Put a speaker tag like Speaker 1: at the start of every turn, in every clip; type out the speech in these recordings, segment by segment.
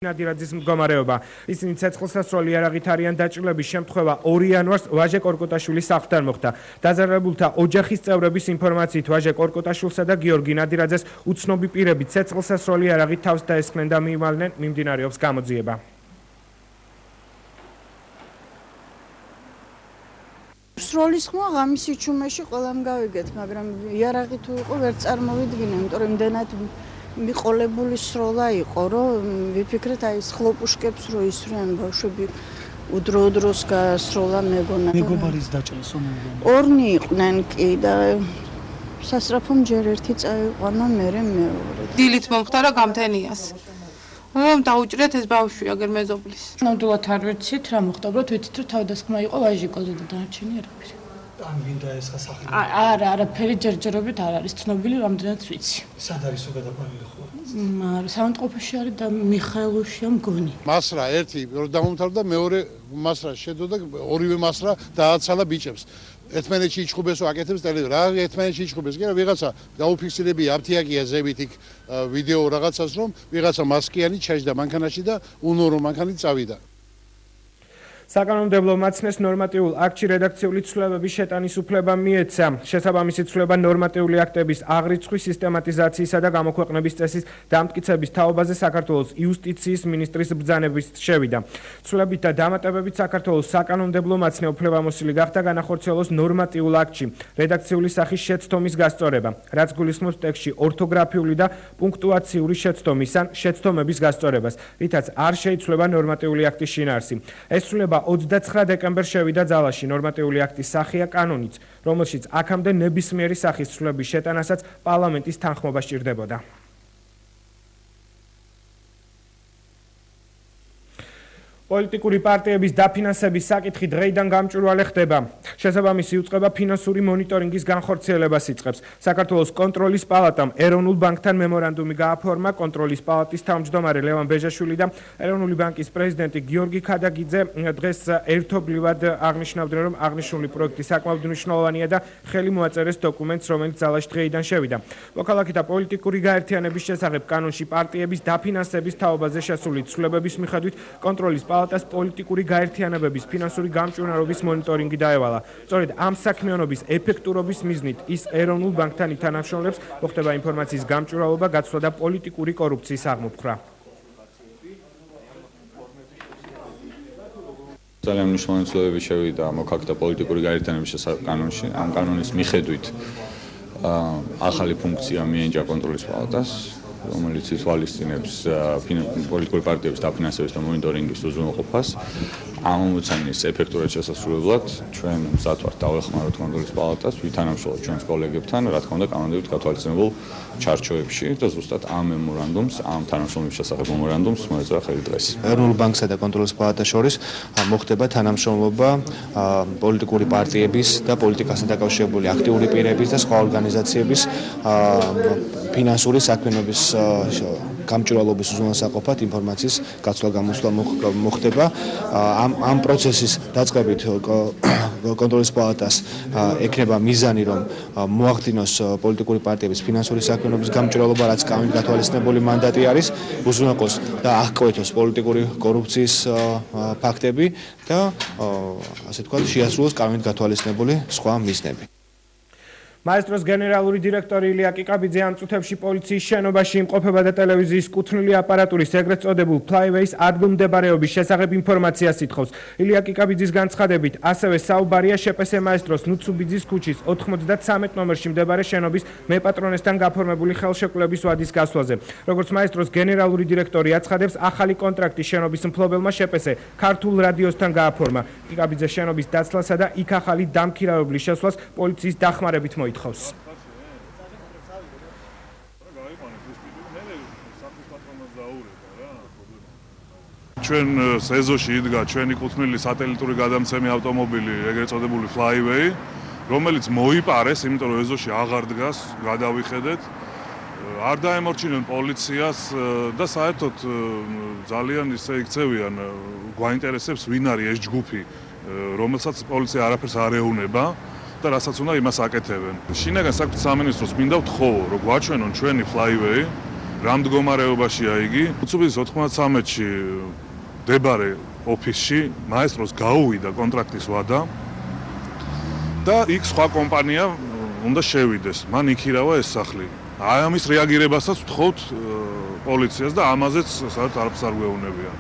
Speaker 1: ნადირაძის მდგომარეობა. ისინი ცეცხლსასროლი იარაღით არიან დაჭრილების შემთხვევა 2 იანვარს ვაჟე კორკოტაშვილის სახლთან მოხდა. დაზარალებულთა ოჯახის წევრების ინფორმაციით ვაჟე კორკოტაშვილსა და გიორგი ნადირაძეს უცნობი პირები ცეცხლსასროლი იარაღით თავს დაესხნენ და მიივალნენ, მიმდინარეობს გამოძიება.
Speaker 2: სროლის ხმა ღამის იჩუმეში ყველამ გავიგეთ, მაგრამ იარაღი თუ იყო ვერ წარმოვიდგინე, იმიტომ რომ იმდენად მიყოლებული სროლა იყო, რომ ვიფიქრეთ აი ხლოპუშკებს რო ისვრიან ბავშვები უდრო-დროს გასროლა მეგონა.
Speaker 3: მეგობარის დაჭრას ომებია.
Speaker 2: ორნი იყვნენ კი და სასწრაფომ ჯერ ერთი წაიყვანა, მერე მეორე.
Speaker 4: დილით მომხდარა გამთენიას. რომ დაუჭრეთ ეს ბავშვი აგერ მეზობლის.
Speaker 5: ნამდვილად არ ვიცით რა მოხდა, უბრალოდ ვიცით რომ თავდასხმა იყო ვაჟიკოზე და დანარჩენი არაფერი.
Speaker 3: ან ვინდა ეს ხასახლი?
Speaker 5: არა, არაფერი ჯერჯერობით არ არის ცნობილი, რამდენად ვიცი.
Speaker 3: სად არის გადაყვანილი ხო?
Speaker 5: სამონტყოფოში არის და მიხაილოვშია მგონი.
Speaker 6: მასრა ერთი დამომთავრდა, მეორე მასრა შედო და ორივე მასრა დააცალა ბიჭებს. ერთმანეთში იჩხუბესო აკეთებს ტელევიზორს. რა ერთმანეთში იჩხუბეს კი რა ვიღაცა დაუფიქსირები აფთიაკია ზევით იქ ვიდეო რაღაცას რომ ვიღაცა მასკიანი ჩაჯდა მანქანაში და უნორო მანქანით წავიდა.
Speaker 1: საკანონმდებლო მაცნეს ნორმატიულ აქტში რედაქციული ცვლილებების შეტანის უფლება მიეცა. შესაბამისი ცვლილება ნორმატიული აქტების აღრიცხვის, სისტემატიზაციისა და გამოქვეყნების წესის დამტკიცების თაობაზე საქართველოს იუსტიციის მინისტრის ბრძანებით შევიდა. ცვლილებით და დამატებებით საქართველოს საკანონმდებლო მაცნე უფლებამოსილი გახდა განახორციელოს ნორმატიულ აქტში რედაქციული სახის შეცდომის გასწორება, რაც გულისხმობს ტექსტში ორთოგრაფიული და პუნქტუაციური შეცდომის ან შეცდომების გასწორებას, რითაც არ შეიცვლება ნორმატიული აქტის შინაარსი. ეს ცვლილება 29 დეკემბერს შევიდა ძალაში. ნორმატიული აქტის სახეა კანონიც, რომელშიც აქამდე ნებისმიერი სახის ცვლილების შეტანასაც პარლამენტის თანხმობა სჭირდებოდა. პოლიტიკური პარტიების დაფინანსების საკითხი დღეიდან გამჭვირვალე ხდება. შესაბამისი უწყება ფინანსური მონიტორინგის განხორციელებას იწყებს. საქართველოს კონტროლის პალატამ ეროვნულ ბანკთან მემორანდუმი გააფორმა. კონტროლის პალატის თავმჯდომარე ლევან ბეჟაშვილი და ეროვნული ბანკის პრეზიდენტი გიორგი ქადაგიძე დღეს ერთობლივად აღნიშნავდნენ, რომ აღნიშნული პროექტი საკმაოდ მნიშვნელოვანია და ხელი მოაწერეს დოკუმენტს, რომელიც ძალაში დღეიდან შევიდა. მოქალაქე და პოლიტიკური გაერთიანების შესახებ კანონში პარტიების დაფინანსების თაობაზე შესული ცვლილებების მიხედვით კონტროლის პალატას პოლიტიკური გაერთიანებების ფინანსური გამჭვირვალობის მონიტორინგი დაევალა. სწორედ ამ საქმიანობის ეფექტურობის მიზნით ის ეროვნულ ბანკთან ითანამშრომლებს, მოხდება ინფორმაციის გამჭვირვალობა, გაცვლა და პოლიტიკური კორუფციის აღმოფხვრა.
Speaker 7: ძალიან მნიშვნელოვანი ცვლილებები შევიდა მოქალაქე და პოლიტიკური გაერთიანების შესახებ კანონში. ამ კანონის მიხედვით ახალი ფუნქცია მიენიჭა კონტროლის პალატას, რომელიც ითვალისწინებს პოლიტიკური პარტიების დაფინანსების და მონიტორინგის უზრუნველყოფას. ამ ამოცანის ეფექტურად შესასრულებლად ჩვენ მზად ვართ დავეხმაროთ კონტროლის პალატას, ვითანამშრომლოთ ჩვენს კოლეგებთან, რა თქმა უნდა, კანონებით გათვალისწინებულ ჩარჩოებში და ზუსტად ამ მემორანდუმს, ამ თანამშრომლობის შესახებ მემორანდუმს მოეწერა ხელი დღეს.
Speaker 8: ეროვნულ ბანკსა და კონტროლის პალატას შორის მოხდება თანამშრომლობა პოლიტიკური პარტიების და პოლიტიკასთან დაკავშირებული აქტიური პირების და სხვა ორგანიზაციების ფინანსური საქმიანობის გამჭვირვალობის უზრუნველსაყოფად ინფორმაციის გაცვლა-გამოსვლა მოხდება. ამ პროცესის დაწყებით კონტროლის პალატას ექნება მიზანი, რომ მოახდინოს პოლიტიკური პარტიების ფინანსური საქმიანობის გამჭვირვალობა, რაც კანონით გათვალისწინებული მანდატი არის, უზრუნველყოს და აღკვეთოს პოლიტიკური კორუფციის ფაქტები და ასე თქვა შეასრულოს კანონით გათვალისწინებული სხვა მიზნები.
Speaker 1: მაესტროს გენერალური დირექტორი ილია კიკაბიძე ამ წუთებში პოლიციის შენობაში იმყოფება და ტელევიზიის კუთვნილი აპარატურის ეგრეთ წოდებულ ფლაივეის ადგილმდებარეობის შესახებ ინფორმაციას ითხოვს. ილია კიკაბიძის განცხადებით, ასევე საუბარია შპს მაესტროს ნუცუბიძის ქუჩის 93 ნომერში მდებარე შენობის მეპატრონესთან გაფორმებული ხელშეკრულების ვადის გასვლაზე. როგორც მაესტროს გენერალური დირექტორი აცხადებს, ახალი კონტრაქტი შენობის მფლობელმა შპს ქართულ რადიოსთან გააფორმა. კიკაბიძე შენობის დაცლასა და იქ ახალი დამქირავებლის შესვლას პოლიციის დახმარებით მოითხოვს.
Speaker 9: ჩვენ სეზოში იდგა ჩვენი კუთვნილი სატელიტური გადამცემი ავტომობილი, ეგრეთ წოდებული Flyway, რომელიც მოიპარეს, იმიტომ რომ ეზოში აღარ დგას, გადავიხედეთ. არ დაემორჩინენ პოლიციას და საერთოდ ძალიან ისე იქცევიან, გვაინტერესებს ვინ არის ეს ჯგუფი, რომელსაც პოლიცია არაფერს არ ეუბნება. და რასაც უნდა იმას აკეთებენ. შინაგან საქმეთა სამინისტროს მინდა ვთხოვო, რომ გვაჩვენონ ჩვენი Flyway რა მდგომარეობაშია იგი. უცბის 93-ში დებარე ოფისში მაესტროს გაუვიდა კონტრაქტის ვადა და იქ სხვა კომპანია უნდა შევიდეს. მან იქირავა ეს სახლი. აი ამის რეაგირებასაც ვთხოვთ პოლიციას და ამაზეც საერთოდ არაფერს არ გვეუბნებიან.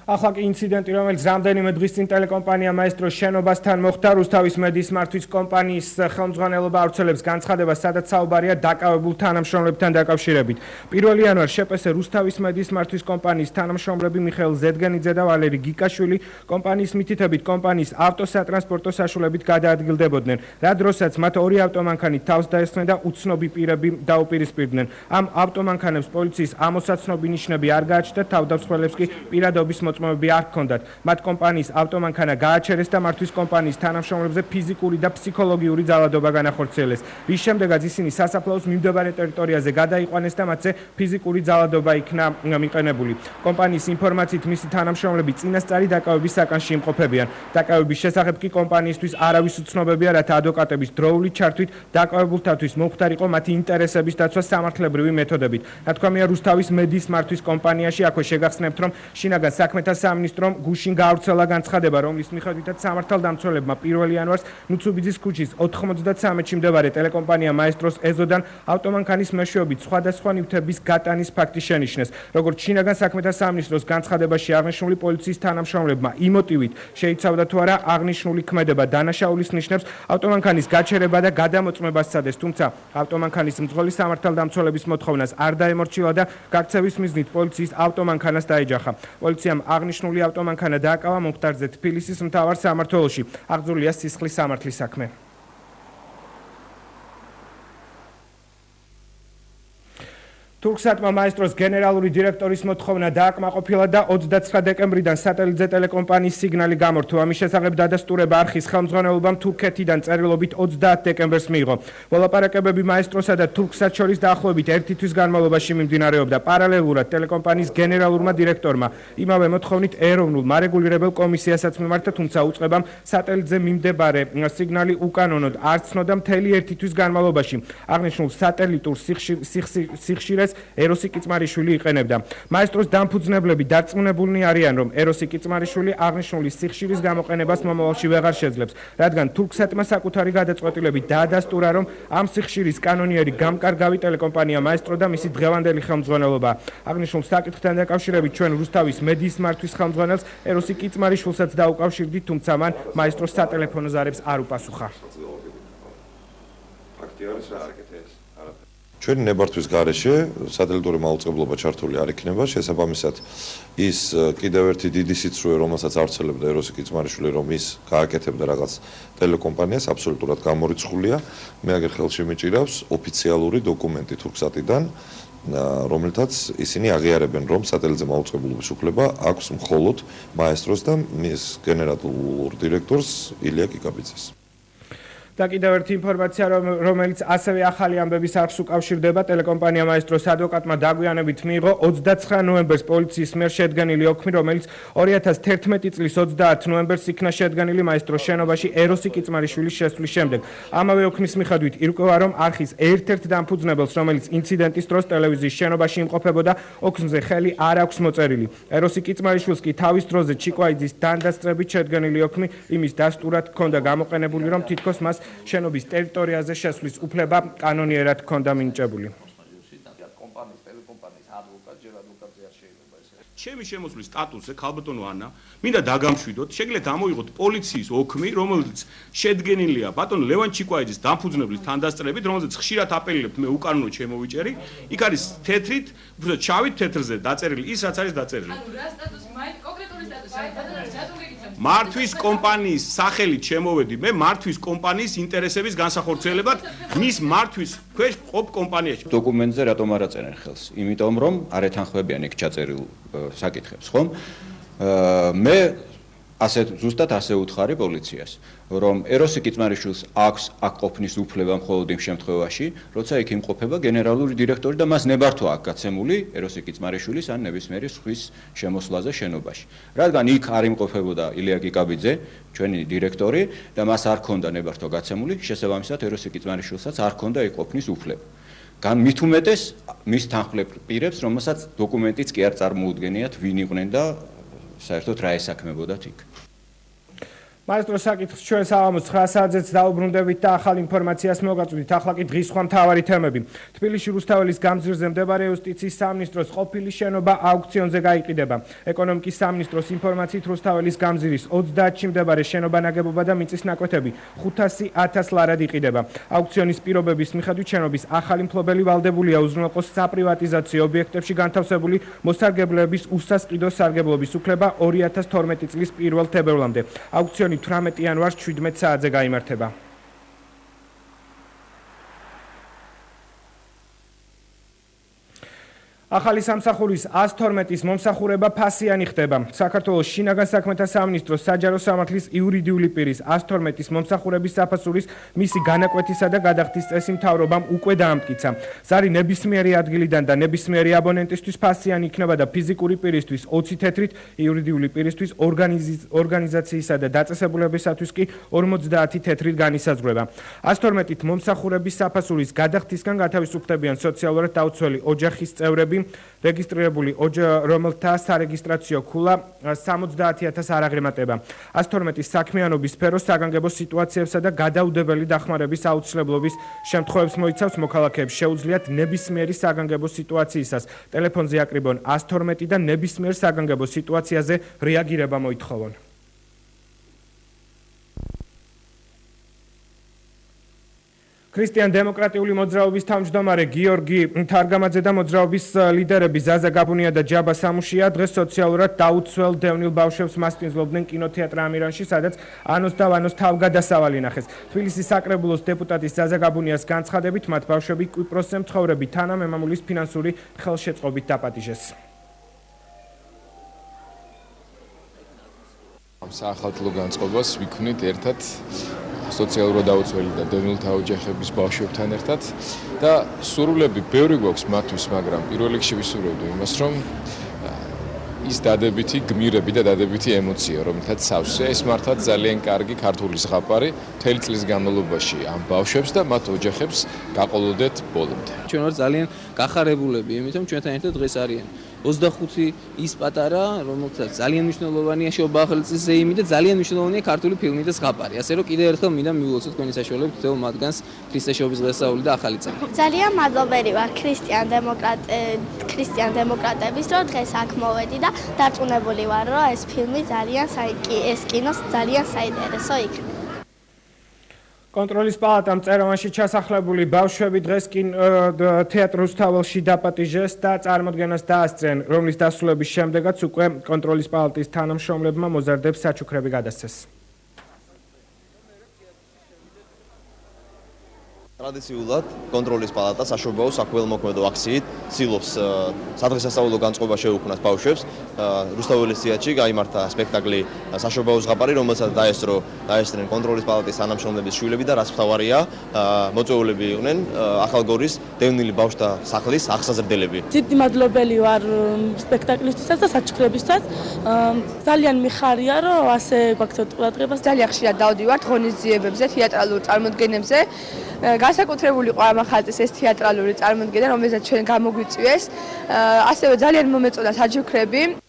Speaker 1: ახლა კი ინციდენტი, რომელიც რამდენიმე დღის წინ ტელეკომპანია მაესტროს შენობასთან მოხდა, რუსთავის მედიის მართვის კომპანიის ხელმძღვანელობა ავრცელებს განცხადებას, სადაც საუბარია დაკავებულ თანამშრომლებთან დაკავშირებით. 1 იანვარს შეპესე რუსთავის მედიის მართვის კომპანიის თანამშრომლები მიხეილ ზედგენიძე და ვალერი გიკაშვილი კომპანიის მითითებით კომპანიის ავტოსატრანსპორტო საშუალებით გადაადგილდებოდნენ, რა დროსაც მათ 2 ავტომანქანით თავს დაესხნენ და უცნობი პირები დაუპირისპირდნენ. ამ ავტომანქანებს პოლიციის ამოსაცნობი ნიშნები არ გააჩნდათ, თავდამსხმელებს კი პირადობის მოწმობები არ ჰქონდათ. მათ კომპანიის ავტომანქანა გააჩერეს და მართვის კომპანიის თანამშრომლებზე ფიზიკური და ფსიქოლოგიური ძალადობა განახორციელეს. რის შემდეგაც ისინი სასაფლაოს მიმდებარე ტერიტორიაზე გადაიყვანეს და მათზე ფიზიკური ძალადობა იქნა მიყენებული. კომპანიის ინფორმაციით მისი თანამშრომლები წინასწარი დაკავების საკანში იმყოფებიან. დაკავების შესახებ კი კომპანიისთვის არავის უცნობებია, რათა ადვოკატების დროული ჩართვით დაკავებულთათვის მომხდარიყო მათი ინტერესების დაცვა სამართლებრივი მეთოდებით. ნათქვამია რუსთავის მედიის მართვის კომპანიაში. აქვე შეგახსნებთ, რომ შინაგან საქმეთა სამინისტრომ გუშინ გაავრცელა განცხადება, რომლის მიხედვითაც სამართალდამცველებმა 1 იანვარს ნუცუბიძის ქუჩის 93-ში მდებარე ტელეკომპანია მაესტროს ეზოდან ავტომანქანის მეშვეობით სხვადასხვა ნივთების გატანის ფაქტი შენიშნეს. როგორც შინაგან საქმეთა სამინისტროს განცხადებაში აღნიშნული, პოლიციის თანამშრომლებმა იმ მოტივით შეიცავდა თუ არა აღნიშნული ქმედება დანაშაულის ნიშნებს, ავტომანქანის გაჩერება და გადამოწმება სცადეს, თუმცა ავტომანქანის მძღოლი სამართალდამცველების მოთხოვნას არ დაემორჩილა და გაქცევის მიზნით პოლიციის ავტომანქანას დაეჯახა. პოლიციამ აღნიშნული ავტომანქანა დააკავა მომხდარზე თბილისის მთავარ სამმართველოში. აღძრულია სისხლის სამართლის საქმე. თურქსატმა მაესტროს გენერალური დირექტორის მოთხოვნა დააკმაყოფილა და 29 დეკემბრიდან სატელიტზე ტელეკომპანიის სიგნალი გამორთო. ამის შესახებ დადასტურება არხის ხელმძღვანელობამ თურქეთიდან წერილობით 30 დეკემბერს მიიღო. მოლაპარაკებები მაესტროსა და თურქსატ შორის დაახლოებით 1 თვის განმავლობაში მიმდინარეობდა. პარალელურად ტელეკომპანიის გენერალურმა დირექტორმა იმავე მოთხოვნით ეროვნულ მარეგულირებელ კომისიასაც მიმართა, თუმცა უწყებამ სატელიტზე მიმდებარე სიგნალი უკანონოდ არ ცნოდა მთელი 1 თვის განმავლობაში. აღნიშნულ სატელიტურ სიხშირეს ეროსი კიწმარიშვილი იყენებდა. მაესტროს დამფუძნებლები დარწმუნებულნი არიან, რომ ეროსი კიწმარიშვილი აღნიშნული სიხშირის გამოყენებას მომავალში ვეღარ შეძლებს, რადგან თურქსატმა საკუთარი გადაწყვეტილებით დაადასტურა, რომ ამ სიხშირის კანონიერი გამკარგავი ტელეკომპანია მაესტრო და მისი დღევანდელი ხელმძღვანელობა. აღნიშნულ საკითხთან დაკავშირებით ჩვენ რუსთავის მედიის მართვის ხელმძღვანელს ეროსი კიწმარიშვილსაც დაუკავშირდით, თუმცა მან მაესტროს სატელეფონო ზარებს არ უპასუხა.
Speaker 10: ჩვენი ნებართვის გარეშე სატელიტური მაუწყებლობა ჩართული არ იქნება, შესაბამისად ის კიდევ ერთი დიდი სიცრუე, რომელსაც ავრცელებდა ეროსი კიწმარიშვილი, რომ ის გააკეთებდა რაღაც ტელეკომპანიას, აბსოლუტურად გამორიცხულია. მე აგერ ხელში მიჭირავს ოფიციალური დოკუმენტი თურქსატიდან, რომელთაც ისინი აღიარებენ, რომ სატელიტზე მაუწყებლობის უფლება აქვს მხოლოდ მაესტროს და მის გენერალურ დირექტორს ილია კიკაბიძეს.
Speaker 1: და კიდევ ერთი ინფორმაცია, რომელიც ასევე ახალი ამბების არხს უკავშირდება, ტელეკომპანია მაესტროს ადვოკატმა დაგვიანებით მიიღო 29 ნოემბერს პოლიციის მიერ შედგენილი ოქმი, რომელიც 2011 წლის 30 ნოემბერს იქნა შედგენილი მაესტროს შენობაში ეროსი კიწმარიშვილის შესვლის შემდეგ. ამავე ოქმის მიხედვით ირკვევა, რომ არხის ერთ-ერთ დამფუძნებელს, რომელიც ინციდენტის დროს ტელევიზიის შენობაში იმყოფებოდა, ოქმზე ხელი არ აქვს მოწერილი. ეროსი კიწმარიშვილს კი თავის დროზე ჩიკვაიძის დანდასწრებით შედგენილი ოქმი იმის დასტურად ჰქონდა გამოყენებული, რომ თითქოს მას შენობის ტერიტორიაზე შესვლის უფლება კანონიერად ჰქონდა მინიჭებული.
Speaker 11: ჩემი შემოსვლის სტატუსზე ქალბატონო ანა, მინდა დაგამშვიდოთ, შეგიძლიათ ამოიღოთ პოლიციის ოქმი, რომელიც შედგენილია ბატონ ლევან ჩიკვაიძის დამფუძნებლის თანდასწრებით, რომელზეც ხშირად აპელირებთ, მე უკანონოდ შემოვიჭერი. იქ არის თეთრით, უბრალოდ შავით თეთრზე დაწერილი ის, რაც არის დაწერილი. ანუ რა სტატუსი, კონკრეტული სტატუსი, მართვის კომპანიის სახელით შემოვედი მე მართვის კომპანიის ინტერესების განსახორციელებად მის მართვის ქვეშ ყოფ კომპანიაში.
Speaker 12: დოკუმენტზე რატომ არ აწერენ ხელს? იმიტომ რომ არ ეთანხმებიან იქ ჩაწერილ საკითხებს, ხომ? მე ასე ზუსტად ასე უთხარი პოლიციას, რომ ეროსი კიწმარიშვილს აქვს აქ ყოფნის უფლება მხოლოდ იმ შემთხვევაში, როცა იქ იმყოფება გენერალური დირექტორი და მას ნებართვა აქვს გაცემული ეროსი კიწმარიშვილის ან ნებისმიერი სხვის შემოსვლაზე შენობაში. რადგან იქ არ იმყოფებოდა ილია კიკაბიძე, ჩვენი დირექტორი და მას არ ჰქონდა ნებართვა გაცემული, შესაბამისად ეროსი კიწმარიშვილსაც არ ჰქონდა იქ ყოფნის უფლება. მით უმეტეს მის თანხმლებ პირებს, რომელსაც დოკუმენტიც კი არ წარმოუდგენიათ, ვინ იყვნენ და საერთოდ რა ესაქმებოდათ იქ.
Speaker 1: მაესტრო საკითხს ჩვენ საღამოს 9 საათზეც დაუბრუნდებით და ახალ ინფორმაციას მოგაწვდით. ახლა კი დღის სხვა მთავარი თემები. თბილისში რუსთაველის გამზირზე მდებარე იუსტიციის სამინისტროს ყოფილი შენობა აუქციონზე გაიყიდება. ეკონომიკის სამინისტროს ინფორმაციით რუსთაველის გამზირის 30-ში მდებარე შენობა ნაგებობა და მიწის ნაკვეთები 500,000 ლარად იყიდება. აუქციონის პირობების მიხედვით შენობის ახალი მფლობელი ვალდებულია უზრუნველყოს საპრივატიზაციო ობიექტებში განთავსებული მოსარგებლეების უსასყიდო სარგებლობის უფლება 2012 წლის 1 თებერვლამდე. აუქციონი 18 იანვარს 17 საათზე გაიმართება. ახალი სამსახურის 112-ის მომსახურება ფასიანი ხდება. საქართველოს შინაგან საქმეთა სამინისტროს საჯარო სამართლის იურიდიული პირის 112-ის მომსახურების საფასურის მისი განაკვეთისა და გადახდის წესი მთავრობამ უკვე დაამტკიცა. ზარი ნებისმიერი ადგილიდან და ნებისმიერი აბონენტისთვის ფასიანი იქნება და ფიზიკური პირისთვის 20 თეთრით, იურიდიული პირისთვის ორგანიზაციისა და დაწესებულებისათვის კი 50 თეთრით განისაზღვრება. 112-ით მომსახურების საფასურის გადახდისგან გათავისუფლებიან სოციალურად დაუცველი ოჯახის წევრები, რეგისტრირებული რომელთა სარეგისტრაციო ქულა 70,000 არ აღემატება. 112-ის საქმიანობის სფერო საგანგებო სიტუაციებსა და გადაუდებელი დახმარების აუცილებლობის შემთხვევებს მოიცავს. მოქალაქეებს შეუძლიათ ნებისმიერი საგანგებო სიტუაციისას ტელეფონზე აკრიბონ 112 და ნებისმიერ საგანგებო სიტუაციაზე რეაგირება მოითხოვონ. ქრისტიან-დემოკრატიული მოძრაობის თავმჯდომარე გიორგი თარგამაძე და მოძრაობის ლიდერები ზაზა გაბუნია და ჯაბა სამუშია დღეს სოციალურად დაუცველ დევნილ ბავშვებს მასპინძლობდნენ კინოთეატრ ამირანში, სადაც ანოს და ვანოს თავგადასავალი ნახეს. თბილისის საკრებულოს დეპუტატის ზაზა გაბუნიას განცხადებით, მათ ბავშვები კვიპროსზე მცხოვრები თანამემამულის ფინანსური ხელშეწყობით დაპატიჟეს.
Speaker 13: ამ საახალწლო განწყობას ვიქმნით ერთად სოციალურად დაუცველი და დევნილთა ოჯახების ბავშვებთან ერთად და სურვილები ბევრი გვაქვს მათთვის, მაგრამ პირველ რიგში ვისურვებდი იმას, რომ ის დადებითი გმირები და დადებითი ემოცია, რომელთაც სავსე, ეს მართლაც ძალიან კარგი ქართული ზღაპარი მთელი წლის განმავლობაში ამ ბავშვებს და მათ ოჯახებს გაყოლოდეთ ბოლომდე.
Speaker 14: ჩვენ ვართ ძალიან გახარებულები, იმიტომ ჩვენთან ერთად დღეს არიან 25 ის პატარა, რომელთაც ძალიან მნიშვნელოვანია შოუბა ახალი წლის ზეიმი და ძალიან მნიშვნელოვანია ქართული ფილმი და ზღაპარი. ასე რომ კიდევ ერთხელ მინდა მივულოცოთ თქვენი საშუალებით მთელ მათგანს ქრისტეშობის დღესასწაული და ახალი წელი.
Speaker 15: ძალიან მადლობერი ვარ ქრისტიან-დემოკრატების, რომ დღეს აქ მოვედი და დარწმუნებული ვარ, რომ ეს ფილმი ეს კინოს ძალიან საინტერესო იქნება.
Speaker 1: კონტროლის პალატამ წეროვანში ჩასახლებული ბავშვები დღეს თეატრ რუსთაველში დაპატიჟეს და წარმოდგენას დაასწრენ, რომლის დასრულების შემდეგაც უკვე კონტროლის პალატის თანამშრომლებმა მოზარდებს საჩუქრები გადასცეს.
Speaker 16: ტრადიციულად კონტროლის პალატა საშობაო საქველმოქმედო აქციით ცდილობს სადღესასწაულო განწყობა შეუქმნას ბავშვებს. რუსთაველის თეატრში გაიმართა სპექტაკლი საშობაო ზღაპარი, რომელსაც დაესწრნენ კონტროლის პალატის თანამშრომლების შვილები და რაც მთავარია, მოწვეულები იყვნენ ახალგორის დევნილი ბავშვთა სახლის აღსაზრდელები.
Speaker 5: დიდი მადლობელი ვარ სპექტაკლისთვისაც და საჩუქრებისთვისაც. ძალიან მიხარია, რომ ასე გვაქცევთ ყურადღებას.
Speaker 17: ძალიან ხშირად დავდივართ ღონისძიებებზე, თეატრალურ წარმოდგენებზე. განსაკუთრებული იყო ამ ხალხის ეს თეატრალური წარმოდგენა, რომელსაც ჩვენ გამოგვიწვიეს. ასევე ძალიან მომეწონა საჩუქრები.